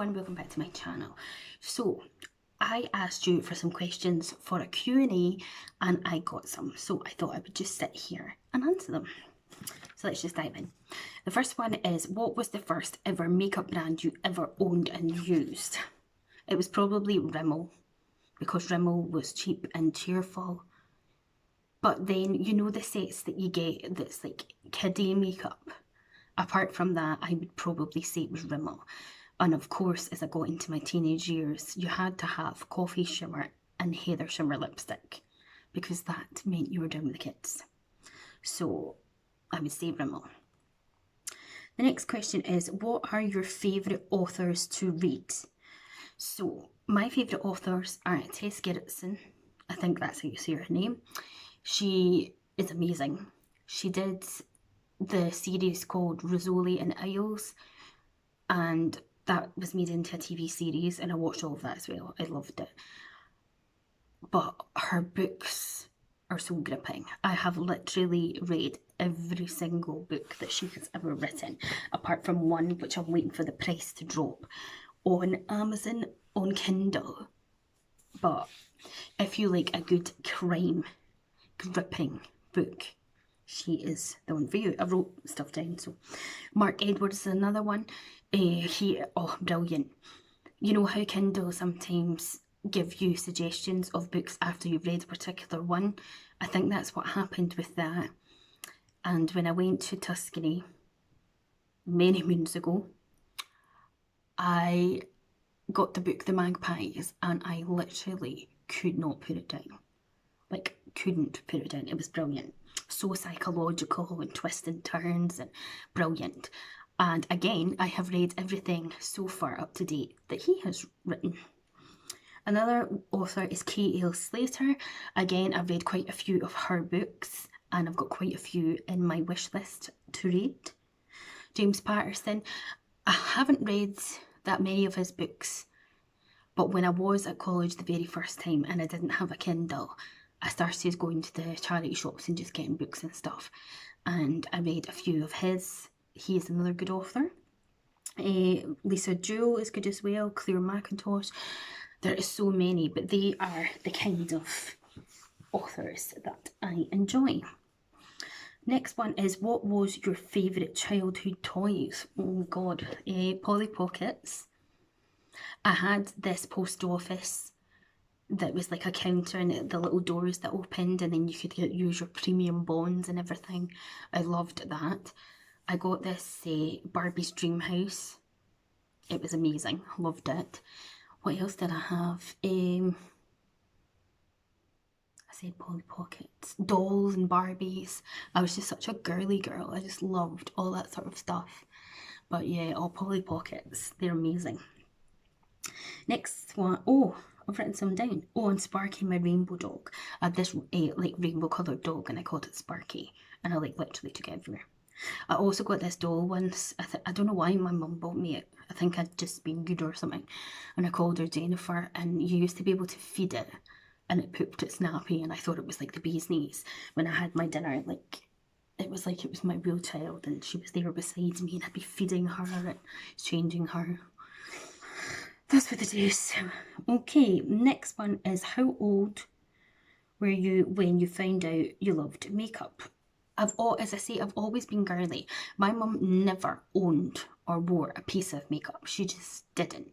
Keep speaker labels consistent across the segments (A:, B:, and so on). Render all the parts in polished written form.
A: everyone, welcome back to my channel. So I asked you for some questions for a Q&A and I got some, so I thought I would just sit here and answer them. So let's just dive in. The first one is, what was the first ever makeup brand you ever owned and used? It was probably Rimmel, because Rimmel was cheap and cheerful. But then, you know the sets that you get that's like kiddie makeup? Apart from that, I would probably say it was Rimmel. And of course, as I got into my teenage years, you had to have Coffee Shimmer and Heather Shimmer lipstick, because that meant you were down with the kids. So I would say Rimmel. The next question is, what are your favourite authors to read? So my favourite authors are Tess Gerritsen. I think that's how you say her name. She is amazing. She did the series called Rizzoli and Isles, and that was made into a TV series, and I watched all of that as well. I loved it. But her books are so gripping. I have literally read every single book that she has ever written, apart from one which I'm waiting for the price to drop on Amazon on Kindle. But if you like a good crime gripping book, she is the one for you. I wrote stuff down. So Mark Edwards is another one. Brilliant. You know how Kindle sometimes give you suggestions of books after you've read a particular one? I think that's what happened with that. And when I went to Tuscany many moons ago, I got the book The Magpies, and I literally could not put it down. Like, couldn't put it down. It was brilliant. So psychological and twists and turns and brilliant. And again, I have read everything so far up to date that he has written. Another author is K.L. Slater. Again, I've read quite a few of her books, and I've got quite a few in my wish list to read. James Patterson. I haven't read that many of his books, but when I was at college the very first time and I didn't have a Kindle, I started going to the charity shops and just getting books and stuff, and I read a few of his. He is another good author. Lisa Jewell is good as well. Claire Mackintosh. There are so many, but they are the kind of authors that I enjoy. Next one is, what was your favourite childhood toys? Oh God, Polly Pockets. I had this post office that was like a counter, and the little doors that opened, and then you could use your premium bonds and everything. I loved that. I got this Barbie's Dream House. It was amazing. Loved it. What else did I have? I said Polly Pockets. Dolls and Barbies. I was just such a girly girl. I just loved all that sort of stuff. But yeah, all Polly Pockets. They're amazing. Next one. Oh, I've written some down. Oh, and Sparky, my rainbow dog. I had this like rainbow coloured dog, and I called it Sparky, and I like literally took it everywhere. I also got this doll once. I don't know why my mum bought me it. I think I'd just been good or something, and I called her Jennifer, and you used to be able to feed it, and it pooped its nappy, and I thought it was like the bee's knees. When I had my dinner, like it was like it was my real child, and she was there beside me, and I'd be feeding her and changing her. Those were the days. Okay, next one is, how old were you when you found out you loved makeup? As I say, I've always been girly. My mum never owned or wore a piece of makeup. She just didn't.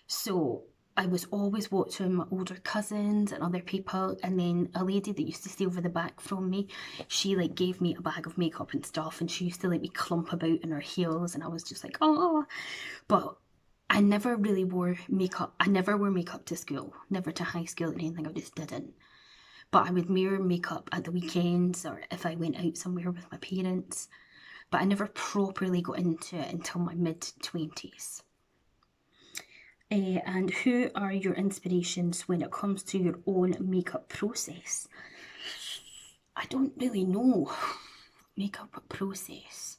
A: So I was always watching my older cousins and other people, and then a lady that used to stay over the back from me, she like gave me a bag of makeup and stuff, and she used to let me clump about in her heels, and I was just like, oh. But I never really wore makeup. I never wore makeup to school, never to high school or anything. I just didn't. But I would wear makeup at the weekends, or if I went out somewhere with my parents. But I never properly got into it until my mid-20s. And who are your inspirations when it comes to your own makeup process? I don't really know. Makeup process.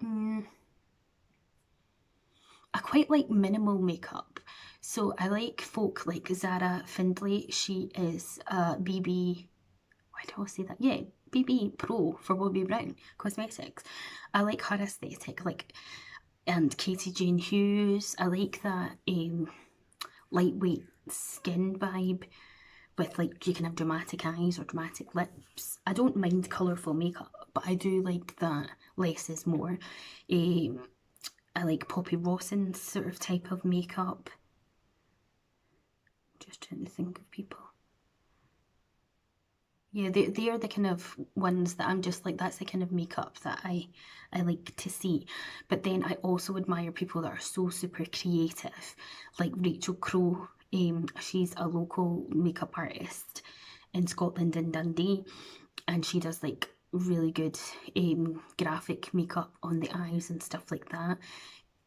A: I quite like minimal makeup. So I like folk like Zara Findlay. She is BB, why do I say that? Yeah, BB Pro for Bobbi Brown Cosmetics. I like her aesthetic. Like, and Katie Jane Hughes. I like that lightweight skin vibe with, like, you can have dramatic eyes or dramatic lips. I don't mind colourful makeup, but I do like that less is more. I like Poppy Rawson's sort of type of makeup. Just trying to think of people. Yeah, they are the kind of ones that I'm just like, that's the kind of makeup that I like to see. But then I also admire people that are so super creative, like Rachel Crowe. She's a local makeup artist in Scotland in Dundee, and she does like really good graphic makeup on the eyes and stuff like that.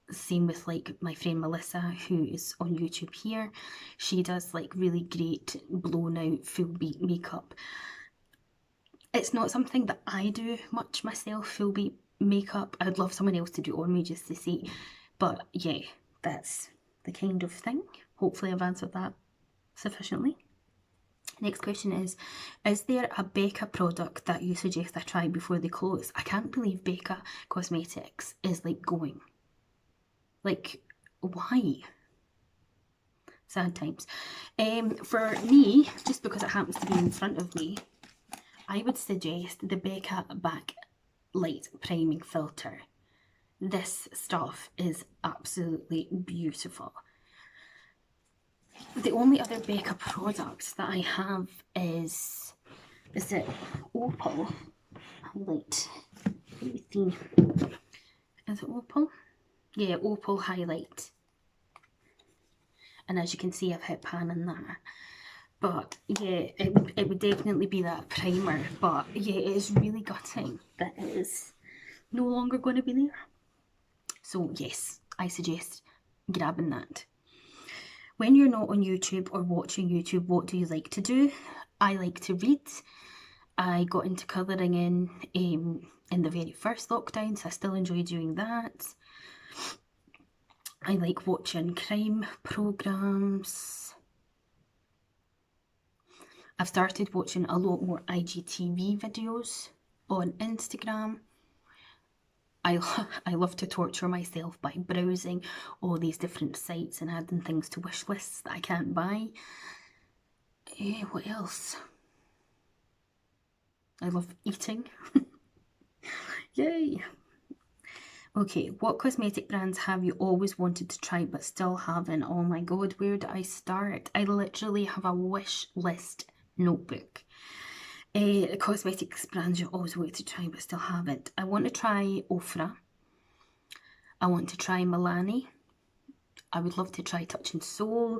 A: Same with like my friend Melissa, who is on YouTube here. She does like really great blown out full beat makeup. It's not something that I do much myself, full beat makeup. I'd love someone else to do it on me just to see. But yeah, that's the kind of thing. Hopefully I've answered that sufficiently. Next question is there a Becca product that you suggest I try before they close? I can't believe Becca Cosmetics is like going. Like, why? Sad times. For me, just because it happens to be in front of me, I would suggest the Becca Backlight Priming Filter. This stuff is absolutely beautiful. The only other Becca product that I have is it Opal Highlight. Let me see. Is it Opal? Yeah, Opal Highlight. And as you can see, I've hit pan on that. But yeah, it would definitely be that primer. But yeah, it is really gutting that it is no longer going to be there. So yes, I suggest grabbing that. When you're not on YouTube or watching YouTube, what do you like to do? I like to read. I got into colouring in the very first lockdown, so I still enjoy doing that. I like watching crime programmes. I've started watching a lot more IGTV videos on Instagram. I love to torture myself by browsing all these different sites and adding things to wish lists that I can't buy. What else? I love eating. Yay! Okay, what cosmetic brands have you always wanted to try but still haven't? Oh my god, where do I start? I literally have a wish list notebook. Cosmetics brands you always wanted to try but still haven't. I want to try Ofra. I want to try Milani. I would love to try Touch in Soul.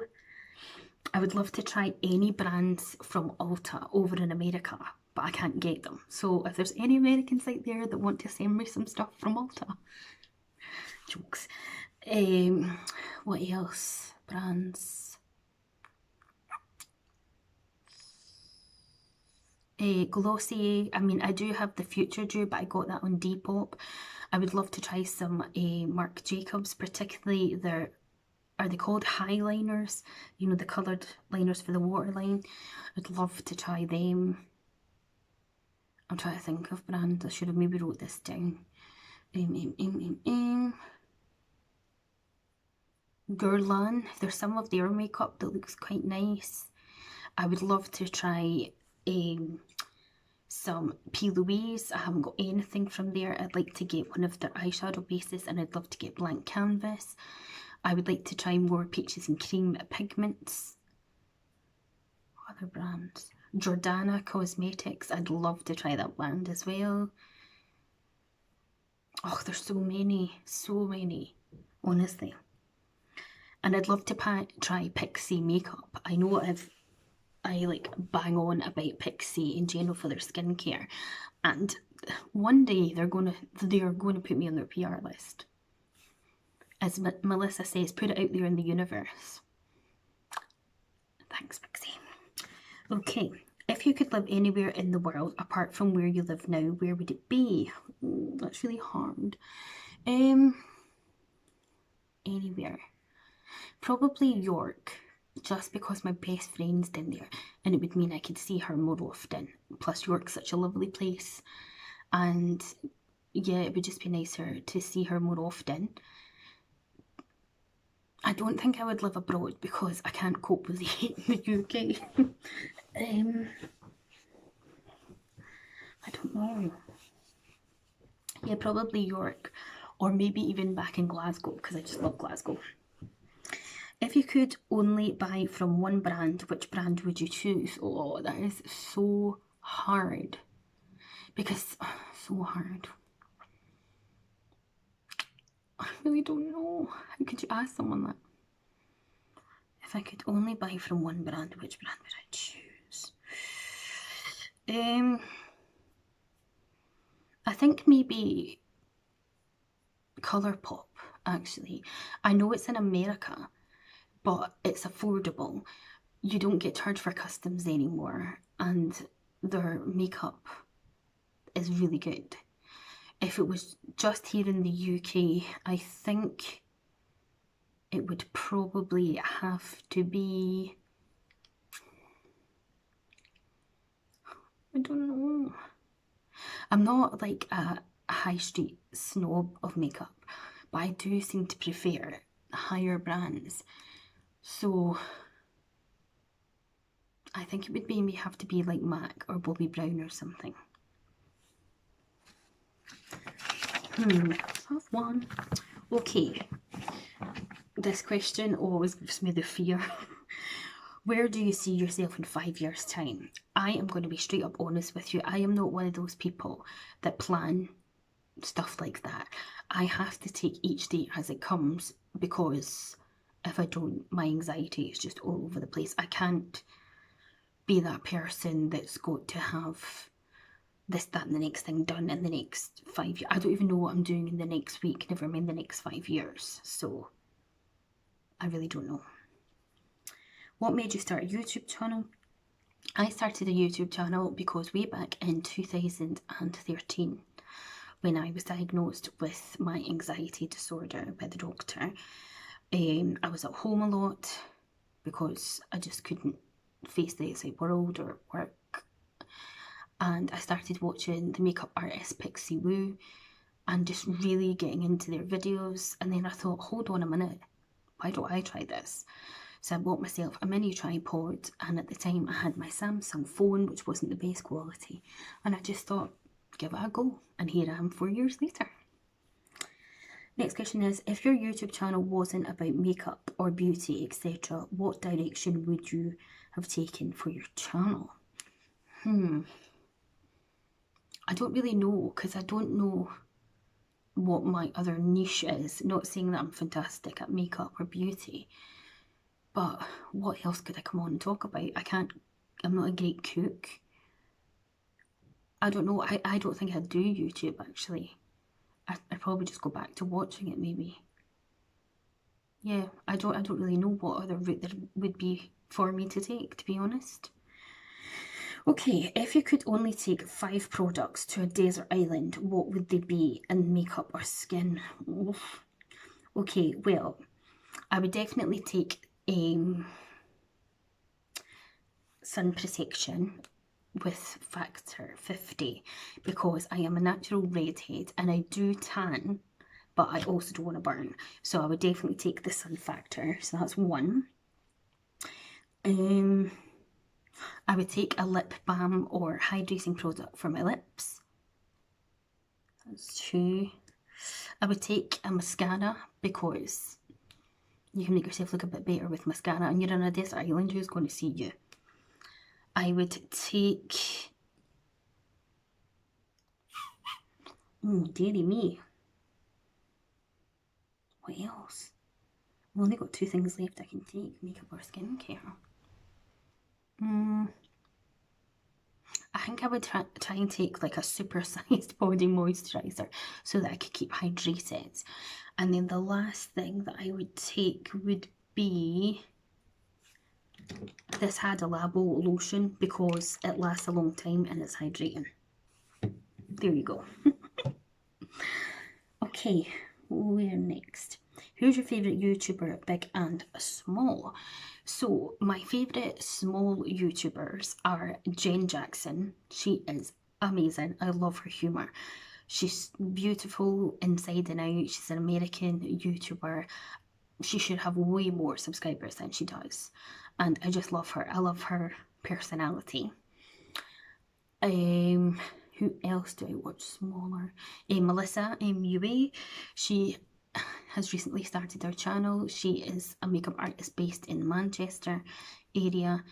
A: I would love to try any brands from Ulta over in America, but I can't get them. So if there's any Americans out there that want to send me some stuff from Ulta, jokes. What else? Brands. Glossier. I mean, I do have the Future Dew, but I got that on Depop. I would love to try some Marc Jacobs, particularly their, are they called highliners? You know, the coloured liners for the waterline. I'd love to try them. I'm trying to think of brands. I should have maybe wrote this down. Guerlain. There's some of their makeup that looks quite nice. I would love to try some P. Louise. I haven't got anything from there. I'd like to get one of their eyeshadow bases, and I'd love to get Blank Canvas. I would like to try more Peaches and Cream pigments. Other brands. Jordana Cosmetics. I'd love to try that brand as well. Oh, there's so many, honestly. And I'd love to try Pixi makeup. I know I like bang on about Pixi in general for their skincare, and one day they're going to put me on their PR list. As Melissa says, put it out there in the universe. Thanks, Pixi. Okay, if you could live anywhere in the world apart from where you live now, where would it be? Oh, that's really hard. Anywhere. Probably York, just because my best friend's down there, and it would mean I could see her more often. Plus York's such a lovely place, and yeah, it would just be nicer to see her more often. I don't think I would live abroad because I can't cope with the heat in the UK. I don't know. Yeah, probably York, or maybe even back in Glasgow because I just love Glasgow. If you could only buy from one brand, which brand would you choose? Oh, that is so hard. Because, so hard. I really don't know. How could you ask someone that? If I could only buy from one brand, which brand would I choose? I think maybe Colourpop, actually. I know it's in America, but it's affordable. You don't get charged for customs anymore, and their makeup is really good. If it was just here in the UK, I think it would probably have to be, I don't know. I'm not like a high street snob of makeup, but I do seem to prefer higher brands. So I think it would maybe have to be like MAC or Bobbi Brown or something. Have one. Okay. This question always gives me the fear. Where do you see yourself in 5 years' time? I am going to be straight up honest with you. I am not one of those people that plan stuff like that. I have to take each day as it comes because if I don't, my anxiety is just all over the place. I can't be that person that's got to have this, that, and the next thing done in the next 5 years. I don't even know what I'm doing in the next week, never mind the next 5 years. So I really don't know. What made you start a YouTube channel? I started a YouTube channel because way back in 2013, when I was diagnosed with my anxiety disorder by the doctor, I was at home a lot because I just couldn't face the outside world or work. And I started watching the makeup artist Pixie Woo and just really getting into their videos. And then I thought, hold on a minute, why don't I try this? So I bought myself a mini tripod, and at the time I had my Samsung phone, which wasn't the best quality, and I just thought, give it a go, and here I am 4 years later. Next question is, if your YouTube channel wasn't about makeup or beauty, etc., what direction would you have taken for your channel? I don't really know, because I don't know what my other niche is. Not saying that I'm fantastic at makeup or beauty, but what else could I come on and talk about? I'm not a great cook. I don't know. I don't think I'd do YouTube, actually. I'd probably just go back to watching it, maybe. Yeah, I don't really know what other route there would be for me to take, to be honest. Okay, if you could only take 5 products to a desert island, what would they be in makeup or skin? Oof. Okay, well, I would definitely take sun protection with factor 50 because I am a natural redhead and I do tan, but I also don't want to burn. So I would definitely take the sun factor. So that's 1. I would take a lip balm or hydrating product for my lips. That's 2. I would take a mascara because you can make yourself look a bit better with mascara, and you're on a desert island, who's going to see you? I would take, dearie me. What else? I've only got 2 things left I can take, makeup or skincare. I think I would try and take like a super-sized body moisturiser so that I could keep hydrated. And then the last thing that I would take would be this Hada Labo lotion because it lasts a long time and it's hydrating. There you go. Okay, where next? Who's your favourite YouTuber, big and small? So my favourite small YouTubers are Jen Jackson. She is amazing. I love her humour. She's beautiful inside and out. She's an American YouTuber. she should have way more subscribers than she does. And I just love her. I love her personality. Who else do I watch smaller? Melissa MUA. She has recently started her channel. She is a makeup artist based in Manchester area,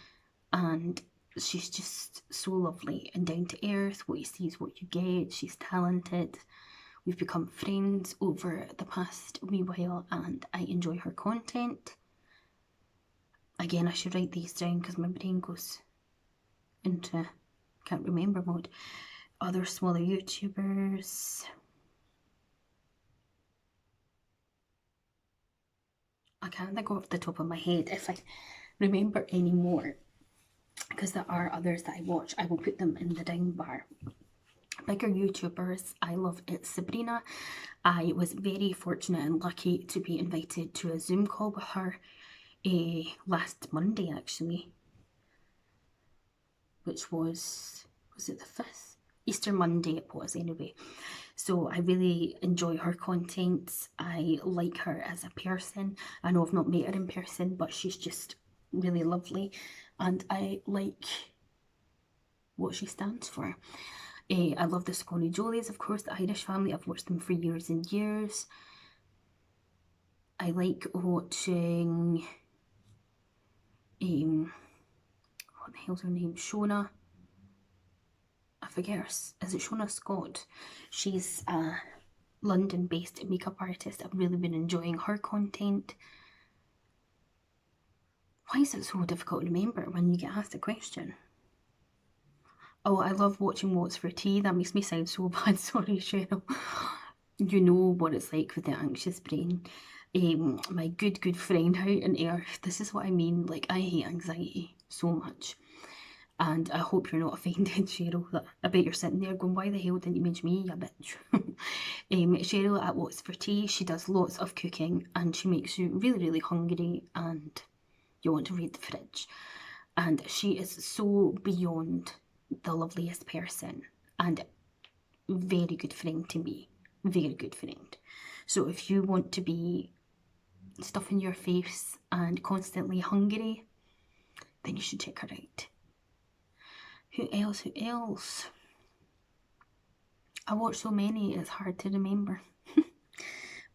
A: and she's just so lovely and down to earth. What you see is what you get. She's talented. We've become friends over the past wee while, and I enjoy her content. Again, I should write these down because my brain goes into can't remember mode. Other smaller YouTubers. I can't think off the top of my head if I remember any more, because there are others that I watch. I will put them in the down bar. Bigger YouTubers, I love It's Sabrina. I was very fortunate and lucky to be invited to a Zoom call with her last Monday actually, which was it the 5th? Easter Monday it was anyway. So I really enjoy her content. I like her as a person. I know I've not met her in person, but she's just really lovely, and I like what she stands for. I love the Scrawny Jolies, of course, the Irish family. I've watched them for years and years. I like watching what the hell's her name? Shona. I forget her. Is it Shona Scott? She's a London-based makeup artist. I've really been enjoying her content. Why is it so difficult to remember when you get asked a question? Oh, I love watching What's for Tea. That makes me sound so bad. Sorry, Cheryl. You know what it's like with the anxious brain. My good friend out on earth. This is what I mean. Like, I hate anxiety so much. And I hope you're not offended, Cheryl. That I bet you're sitting there going, why the hell didn't you mention me, you bitch? Cheryl at What's for Tea, she does lots of cooking and she makes you really hungry and you want to raid the fridge. And she is so beyond the loveliest person and very good friend to me. Very good friend. So if you want to be stuffing your face and constantly hungry, then you should check her out. Who else? I watch so many, it's hard to remember.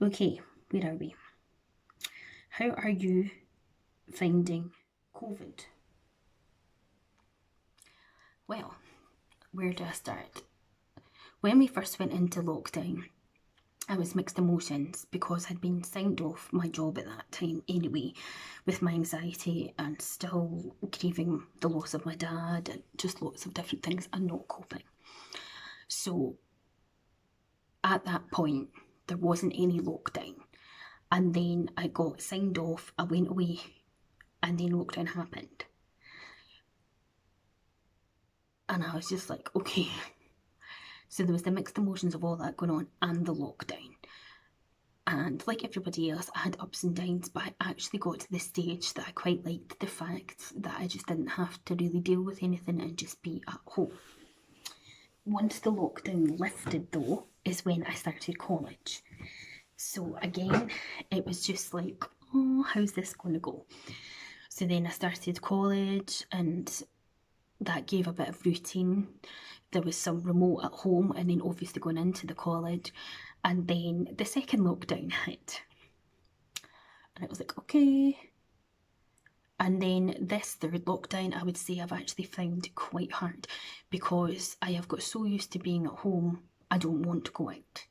A: Okay, where are we? How are you finding COVID? Well, where do I start? When we first went into lockdown, I was mixed emotions because I'd been signed off my job at that time anyway, with my anxiety and still grieving the loss of my dad and just lots of different things and not coping. So at that point, there wasn't any lockdown. And then I got signed off, I went away, and then lockdown happened. And I was just like, okay. So there was the mixed emotions of all that going on and the lockdown. And like everybody else, I had ups and downs, but I actually got to the stage that I quite liked the fact that I just didn't have to really deal with anything and just be at home. Once the lockdown lifted though, is when I started college. So again, it was just like, oh, how's this going to go? So then I started college and that gave a bit of routine. There was some remote at home and then obviously going into the college. And then the second lockdown hit. And it was like, okay. And then this third lockdown, I would say I've actually found quite hard because I have got so used to being at home, I don't want to go out.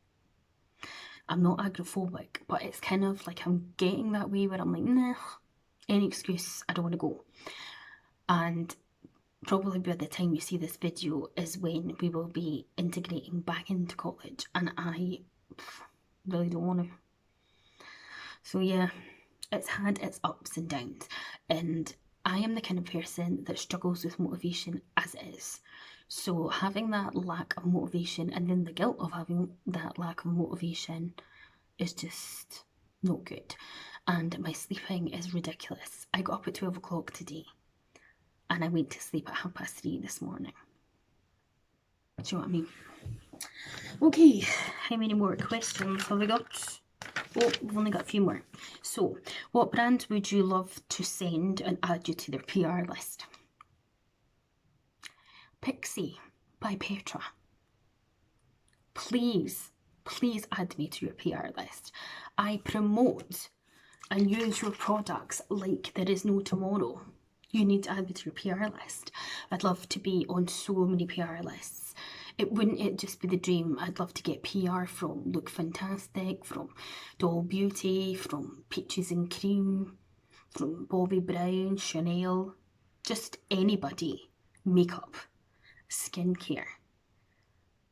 A: I'm not agoraphobic, but it's kind of like I'm getting that way where I'm like, nah, any excuse, I don't want to go. And probably by the time you see this video is when we will be integrating back into college, and I really don't want to. So yeah, it's had its ups and downs, and I am the kind of person that struggles with motivation as it is. So having that lack of motivation and then the guilt of having that lack of motivation is just not good. And my sleeping is ridiculous. I got up at 12 o'clock today and I went to sleep at 3:30 this morning. Do you know what I mean? Okay, how many more questions have we got? Oh, we've only got a few more. So, what brand would you love to send and add you to their PR list? Pixie by Petra. Please, please add me to your PR list. I promote and use your products like there is no tomorrow. You need to add me to your PR list. I'd love to be on so many PR lists. Wouldn't it just be the dream? I'd love to get PR from Look Fantastic, from Doll Beauty, from Peaches and Cream, from Bobbi Brown, Chanel, just anybody. Makeup, skincare.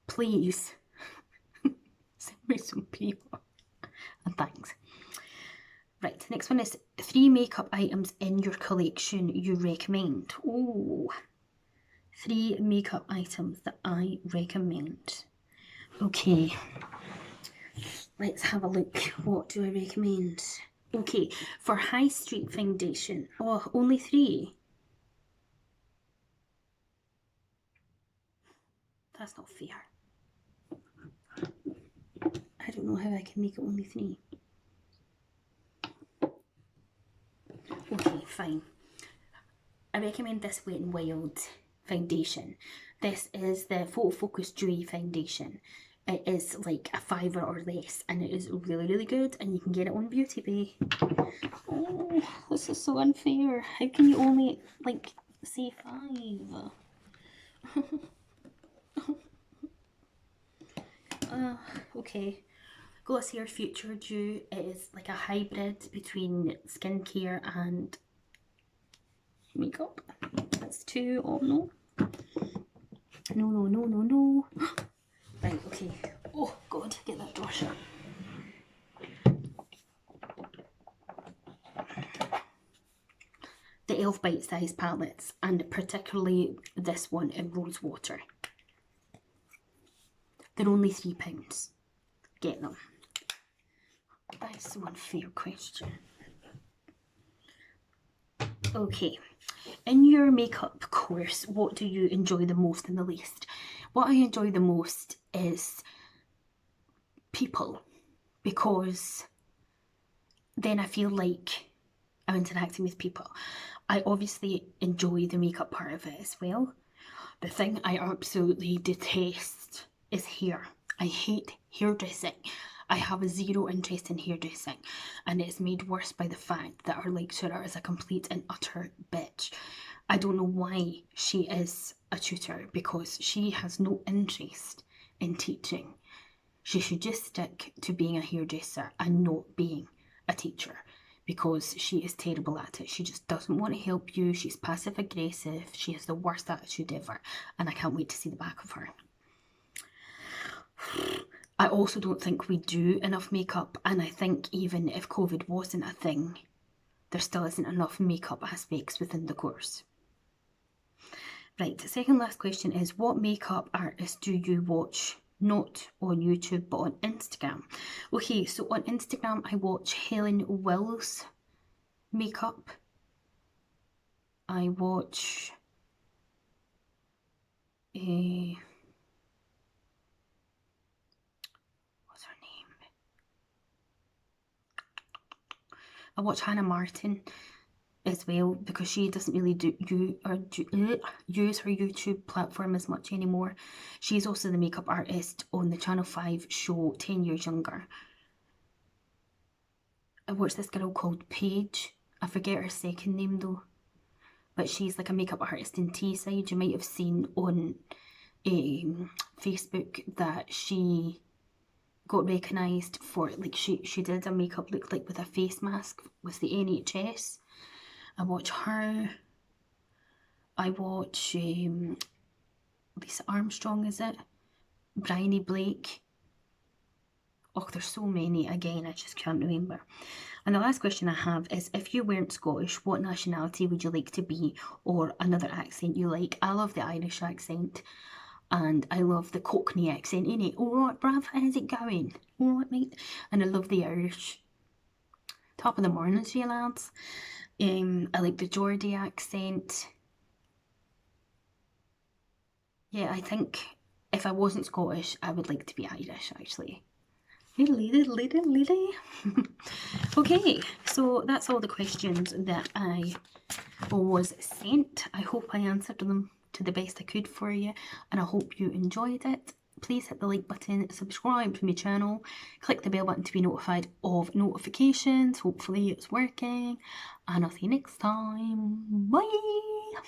A: Please send me some PR. And thanks. Right, next one is 3 makeup items in your collection you recommend. Oh, 3 makeup items that I recommend. Okay, let's have a look. What do I recommend? Okay, for High Street foundation. Oh, only 3. That's not fair. I don't know how I can make it only 3. Okay, fine. I recommend this Wet n Wild foundation. This is the Photo Focus Dewy foundation. It is like a £5 or less, and it is really, really good, and you can get it on Beauty Bay. Oh, this is so unfair. How can you only, like, say 5? Okay. Glossier Future Dew is like a hybrid between skincare and makeup. That's 2. Oh no. No. Right, okay. Oh god, get that door shut. The e.l.f. Bite Size palettes, and particularly this one in Rose Water. They're only £3. Get them. That is so unfair question. Okay, in your makeup course, what do you enjoy the most and the least? What I enjoy the most is people, because then I feel like I'm interacting with people. I obviously enjoy the makeup part of it as well. The thing I absolutely detest is hair. I hate hairdressing. I have 0 interest in hairdressing, and it's made worse by the fact that our lecturer is a complete and utter bitch. I don't know why she is a tutor, because she has no interest in teaching. She should just stick to being a hairdresser and not being a teacher, because she is terrible at it. She just doesn't want to help you. She's passive aggressive. She has the worst attitude ever, and I can't wait to see the back of her. I also don't think we do enough makeup, and I think even if COVID wasn't a thing, there still isn't enough makeup aspects within the course. Right, the second last question is, what makeup artist do you watch? Not on YouTube, but on Instagram. Okay, so on Instagram I watch Helen Wills makeup. I watch what's her name? I watch Hannah Martin as well, because she doesn't really use her YouTube platform as much anymore. She's also the makeup artist on the Channel 5 show 10 Years Younger. I watched this girl called Paige. I forget her second name though, but she's like a makeup artist in Teesside. You might have seen on Facebook that she got recognised for, like, she did a makeup look like with a face mask with the NHS. I watch her. I watch Lisa Armstrong, is it? Bryony Blake. Oh, there's so many. Again, I just can't remember. And the last question I have is, if you weren't Scottish, what nationality would you like to be, or another accent you like? I love the Irish accent, and I love the Cockney accent, innit? Alright, bruv, how's it going? Alright, mate? And I love the Irish. Top of the morning to you, lads. I like the Geordie accent. Yeah, I think if I wasn't Scottish, I would like to be Irish, actually. Diddly, diddly, diddly, diddly. Okay, so that's all the questions that I was sent. I hope I answered them to the best I could for you, and I hope you enjoyed it. Please hit the like button, subscribe to my channel, click the bell button to be notified of notifications. Hopefully it's working, and I'll see you next time. Bye!